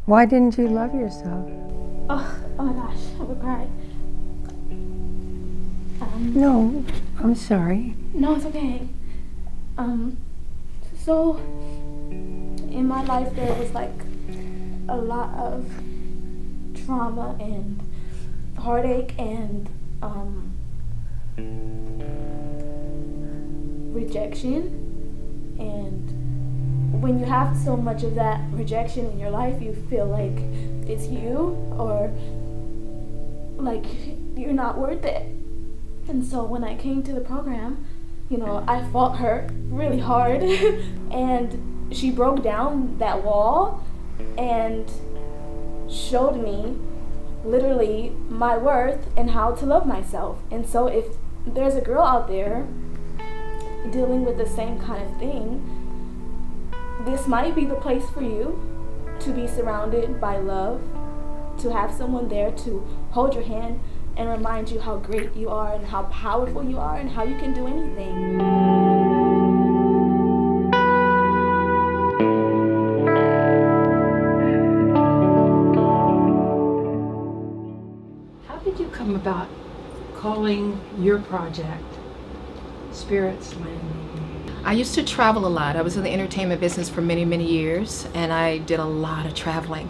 Why didn't you love yourself? Oh my gosh, I would cry. No, I'm sorry. No, it's okay. So in my life there was like a lot of trauma and heartache and rejection, and when you have so much of that rejection in your life, you feel like it's you, or like you're not worth it. And so when I came to the program, I fought her really hard and she broke down that wall and showed me literally my worth and how to love myself. And so if there's a girl out there dealing with the same kind of thing, this might be the place for you to be surrounded by love, to have someone there to hold your hand and remind you how great you are and how powerful you are and how you can do anything. How did you come about calling your project Spirits Landing? I used to travel a lot. I was in the entertainment business for many, many years, and I did a lot of traveling.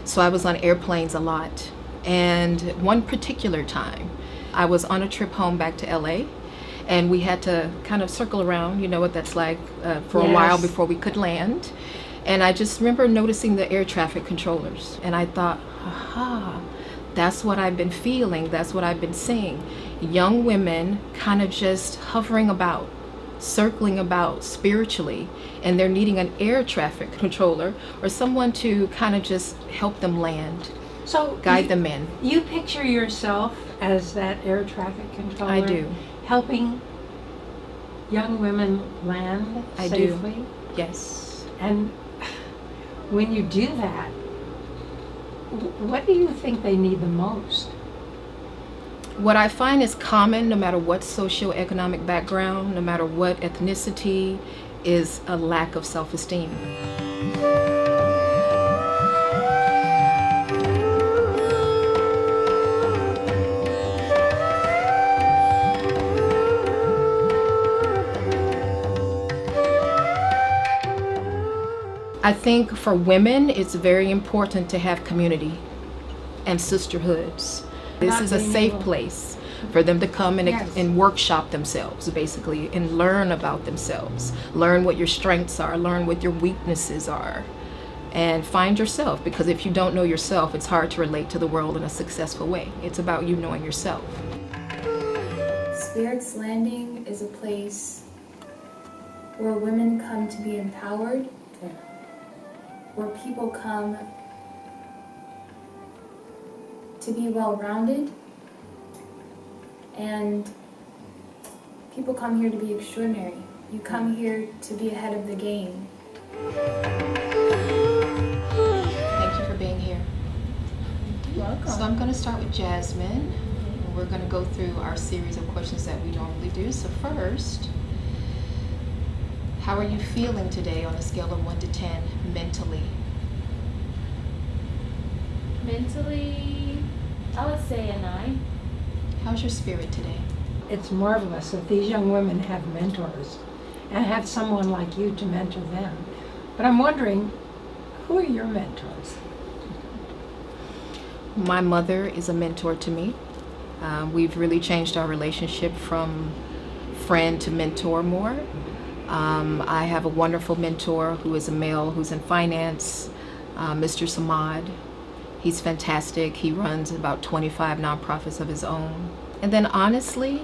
So I was on airplanes a lot. And one particular time, I was on a trip home back to LA, and we had to kind of circle around, you know what that's like, for a while before we could land. And I just remember noticing the air traffic controllers, and I thought, aha, that's what I've been feeling, that's what I've been seeing. Young women kind of just hovering about, circling about spiritually, and they're needing an air traffic controller or someone to kind of just help them land. So guide them in. You picture yourself as that air traffic controller? I do. Helping young women land I safely? do. Yes. And when you do that, what do you think they need the most? What I find is common, no matter what socioeconomic background, no matter what ethnicity, is a lack of self-esteem. I think for women, it's very important to have community and sisterhoods. This is a safe place for them to come and workshop themselves, basically, and learn about themselves. Learn what your strengths are, learn what your weaknesses are, and find yourself. Because if you don't know yourself, it's hard to relate to the world in a successful way. It's about you knowing yourself. Spirits Landing is a place where women come to be empowered, where people come to be well-rounded, and people come here to be extraordinary. You come here to be ahead of the game. Thank you for being here. You're welcome. So I'm going to start with Jasmine. And we're going to go through our series of questions that we normally do. So first, how are you feeling today on a scale of 1 to 10 mentally? Mentally, I would say a 9. How's your spirit today? It's marvelous that these young women have mentors and have someone like you to mentor them. But I'm wondering, who are your mentors? My mother is a mentor to me. We've really changed our relationship from friend to mentor more. I have a wonderful mentor who is a male who's in finance, Mr. Samad. He's fantastic. He runs about 25 nonprofits of his own. And then honestly,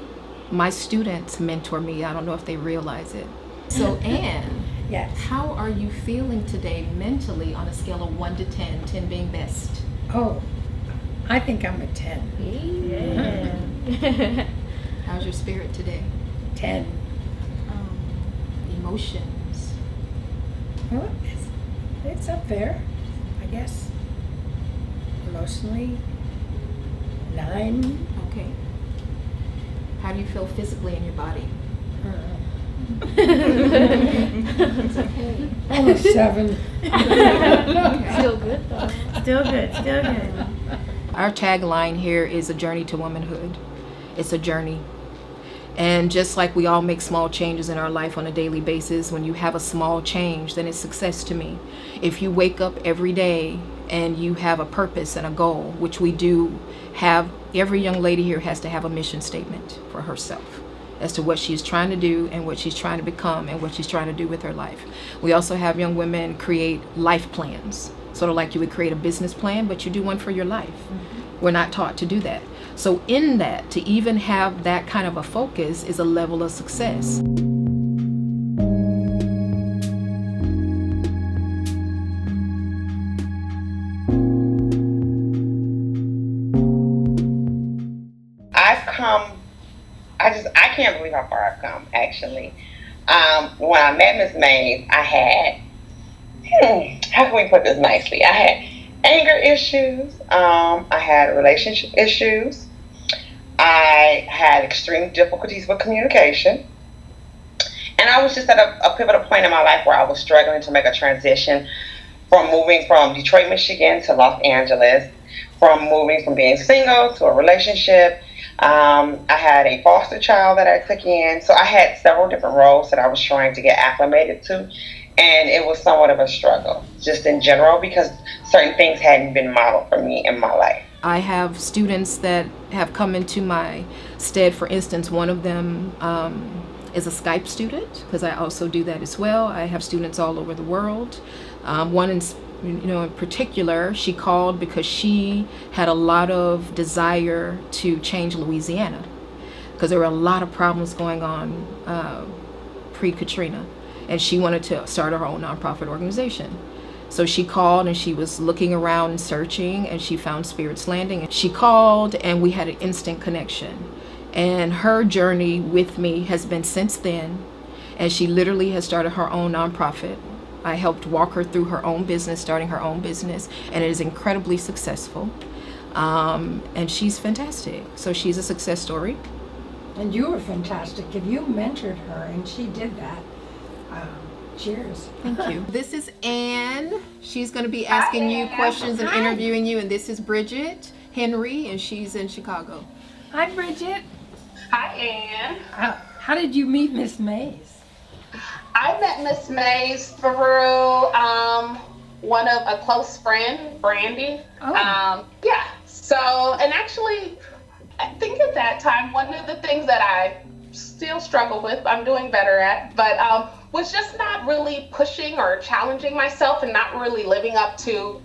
my students mentor me. I don't know if they realize it. So Ann, Yes. how are you feeling today mentally on a scale of 1 to 10, 10 being best? Oh, I think I'm a 10. Yeah. How's your spirit today? 10. Emotions. Well, it's up there, I guess. Emotionally, 9. Okay. How do you feel physically in your body? Almost 7. Still good though. Still good, still good. Our tagline here is a journey to womanhood. It's a journey. And just like we all make small changes in our life on a daily basis, when you have a small change, then it's success to me. If you wake up every day and you have a purpose and a goal, which we do have, every young lady here has to have a mission statement for herself as to what she's trying to do and what she's trying to become and what she's trying to do with her life. We also have young women create life plans, sort of like you would create a business plan, but you do one for your life. We're not taught to do that. So in that, to even have that kind of a focus is a level of success. I can't believe how far I've come, actually. When I met Miss Mays, I had, how can we put this nicely? I had anger issues. I had relationship issues. I had extreme difficulties with communication. And I was just at a pivotal point in my life where I was struggling to make a transition from moving from Detroit, Michigan to Los Angeles, from moving from being single to a relationship. I had a foster child that I took in. So I had several different roles that I was trying to get acclimated to. And it was somewhat of a struggle, just in general, because certain things hadn't been modeled for me in my life. I have students that have come into my stead. For instance, one of them is a Skype student, because I also do that as well. I have students all over the world. One in particular, she called because she had a lot of desire to change Louisiana, because there were a lot of problems going on pre-Katrina, and she wanted to start her own nonprofit organization. So she called and she was looking around and searching, and she found Spirit's Landing. And she called and we had an instant connection. And her journey with me has been since then, and she literally has started her own nonprofit. I helped walk her through her own business, starting her own business, and it is incredibly successful. And she's fantastic. So she's a success story. And you were fantastic. If you mentored her and she did that, cheers. Thank you. This is Ann. She's going to be asking you questions and interviewing you. And this is Bridget Henry, and she's in Chicago. Hi, Bridget. Hi, Ann. How did you meet Miss Mays? I met Miss Mays through a close friend, Brandy. Oh. Yeah. So, and actually, I think at that time, one of the things that I still struggle with, I'm doing better at, but was just not really pushing or challenging myself and not really living up to,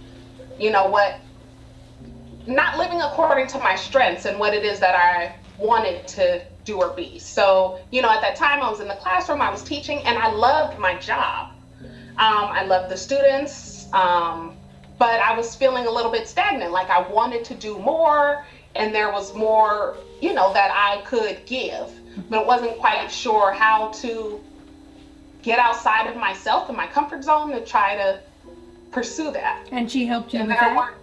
not living according to my strengths and what it is that I wanted to do or be. So, at that time I was in the classroom, I was teaching, and I loved my job. I loved the students, but I was feeling a little bit stagnant, like I wanted to do more, and there was more, that I could give, but wasn't quite sure how to get outside of myself and my comfort zone to try to pursue that. And she helped you And with then I that? worked.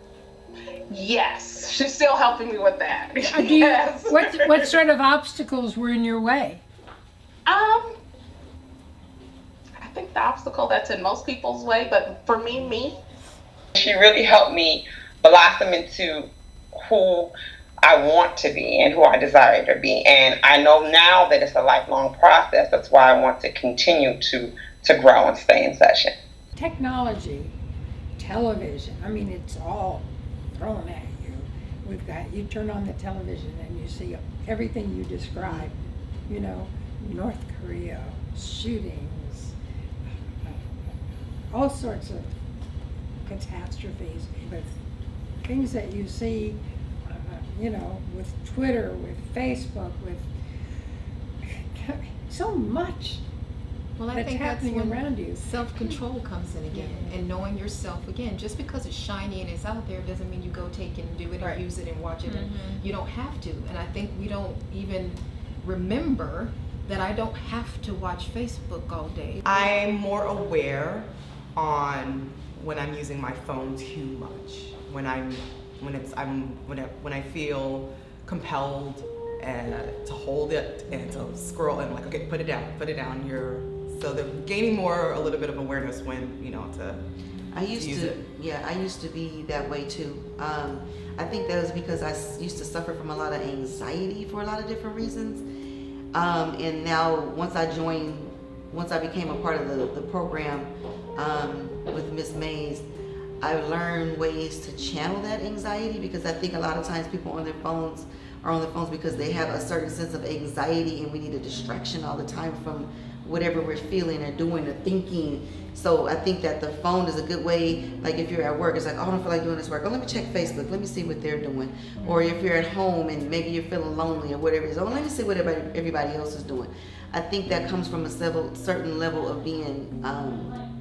Yes, she's still helping me with that. Do you, what sort of obstacles were in your way? I think the obstacle that's in most people's way, but for me. She really helped me blossom into who I want to be and who I desire to be. And I know now that it's a lifelong process. That's why I want to continue to grow and stay in session. Technology, television, it's all thrown at you. You turn on the television and you see everything you described, North Korea, shootings, all sorts of catastrophes, with things that you see, with Twitter, with Facebook, with so much Well, I that's think that's happening when around you. self-control comes in again, and knowing yourself again. Just because it's shiny and it's out there doesn't mean you go take it and do it and use it and watch it. And you don't have to. And I think we don't even remember that I don't have to watch Facebook all day. I'm more aware on when I'm using my phone too much. When I feel compelled to hold it and to scroll and okay, put it down. So they're gaining a little bit of awareness when, to I used use to, it? yeah, I used to be that way too. I think that was because I used to suffer from a lot of anxiety for a lot of different reasons. And now once I became a part of the program with Miss Mays, I've learned ways to channel that anxiety, because I think a lot of times people are on their phones because they have a certain sense of anxiety, and we need a distraction all the time from whatever we're feeling or doing or thinking. So I think that the phone is a good way, like if you're at work, it's like, oh, I don't feel like doing this work. Oh, let me check Facebook. Let me see what they're doing. Or if you're at home and maybe you're feeling lonely or whatever it is, oh, let me see what everybody else is doing. I think that comes from a certain level of being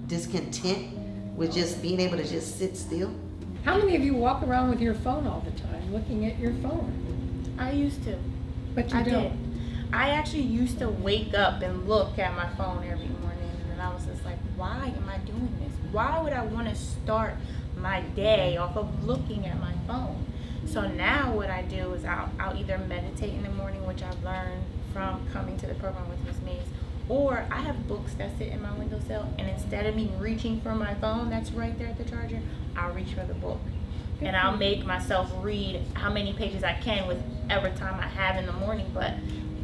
discontent with just being able to just sit still. How many of you walk around with your phone all the time, looking at your phone? I used to. But you I don't. did. I actually used to wake up and look at my phone every morning, and I was just like, why am I doing this? Why would I want to start my day off of looking at my phone? So now what I do is I'll either meditate in the morning, which I've learned from coming to the program with Ms. Mays, or I have books that sit in my windowsill, and instead of me reaching for my phone that's right there at the charger, I'll reach for the book. And I'll make myself read how many pages I can with every time I have in the morning. But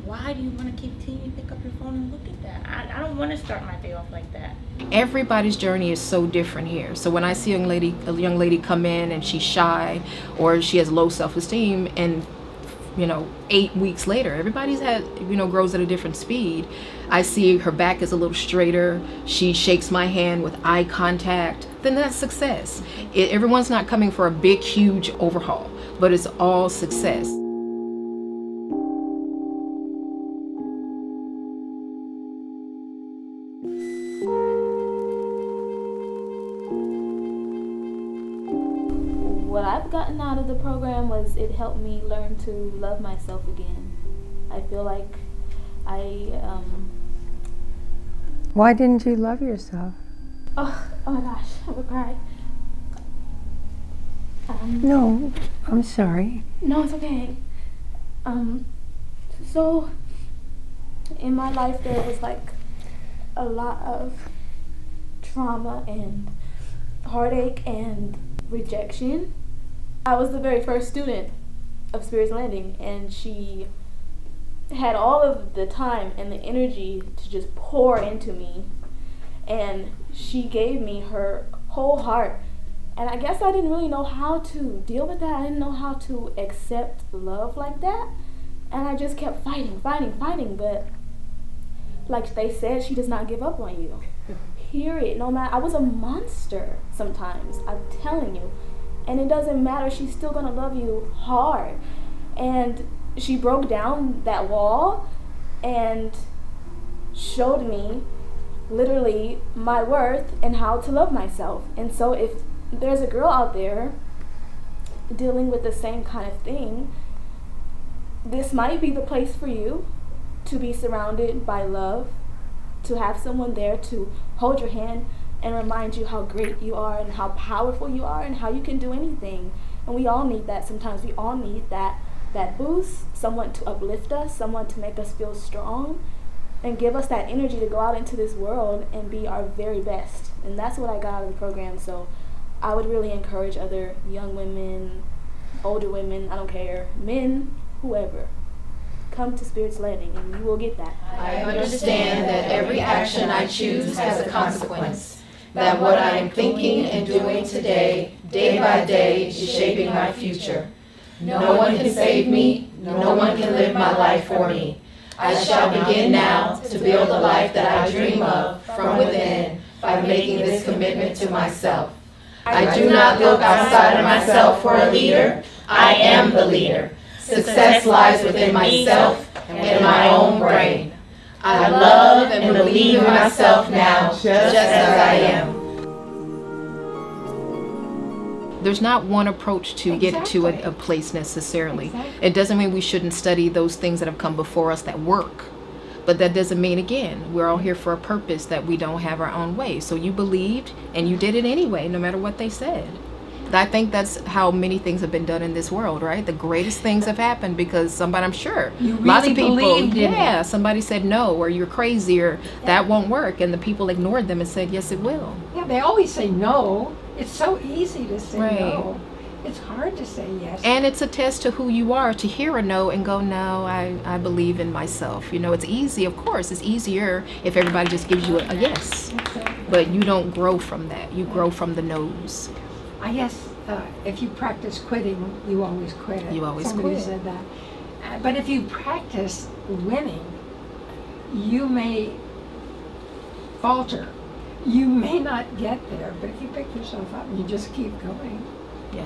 why do you want to continue to pick up your phone and look at that? I don't want to start my day off like that. Everybody's journey is so different here. So when I see a young lady come in and she's shy or she has low self-esteem, and 8 weeks later, everybody's grows at a different speed. I see her back is a little straighter. She shakes my hand with eye contact. Then that's success. Everyone's not coming for a big, huge overhaul, but it's all success. What I've gotten out of the program was it helped me learn to love myself again. I feel like Why didn't you love yourself? oh my gosh, I would cry. No, I'm sorry. No, it's okay. So in my life there was like a lot of trauma and heartache and rejection. I was the very first student of Spirit's Landing, and she had all of the time and the energy to just pour into me, and she gave me her whole heart. And I guess I didn't really know how to deal with that. I didn't know how to accept love like that, and I just kept fighting, but like they said, she does not give up on you. Period. No matter, I was a monster sometimes, I'm telling you. And it doesn't matter, she's still gonna love you hard. And she broke down that wall and showed me literally my worth and how to love myself. And so if there's a girl out there dealing with the same kind of thing, this might be the place for you to be surrounded by love, to have someone there to hold your hand and remind you how great you are and how powerful you are and how you can do anything. And we all need that sometimes. We all need that boost, someone to uplift us, someone to make us feel strong and give us that energy to go out into this world and be our very best. And that's what I got out of the program. So I would really encourage other young women, older women, I don't care, men, whoever, come to Spirit's Landing and you will get that. I understand that every action I choose has a consequence, that what I am thinking and doing today, day by day, is shaping my future. No one can save me, no one can live my life for me. I shall begin now to build the life that I dream of from within by making this commitment to myself. I do not look outside of myself for a leader, I am the leader. Success lies within myself and in my own brain. I love and believe in myself now, just as I am. There's not one approach to get to a place necessarily. It doesn't mean we shouldn't study those things that have come before us that work. But that doesn't mean, again, we're all here for a purpose, that we don't have our own way. So you believed and you did it anyway, no matter what they said. I think that's how many things have been done in this world, right? The greatest things have happened because somebody, I'm sure, You lots of really people, believed in yeah, it. somebody said no, or you're crazy, or that won't work, and the people ignored them and said, yes, it will. Yeah, they always say no. It's so easy to say Right. no. It's hard to say yes. And it's a test to who you are to hear a no and go, no, I believe in myself. You know, it's easy, of course, it's easier if everybody just gives you a yes. Exactly. But you don't grow from that. You grow from the no's. I guess if you practice quitting, you always quit. You always Somebody quit. said that. But if you practice winning, you may falter. You may not get there, but if you pick yourself up and you just keep going, Yeah,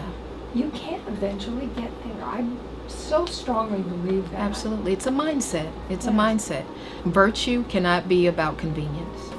you can eventually get there. I so strongly believe that. absolutely. It's a mindset. It's a Yes. mindset. Virtue cannot be about convenience.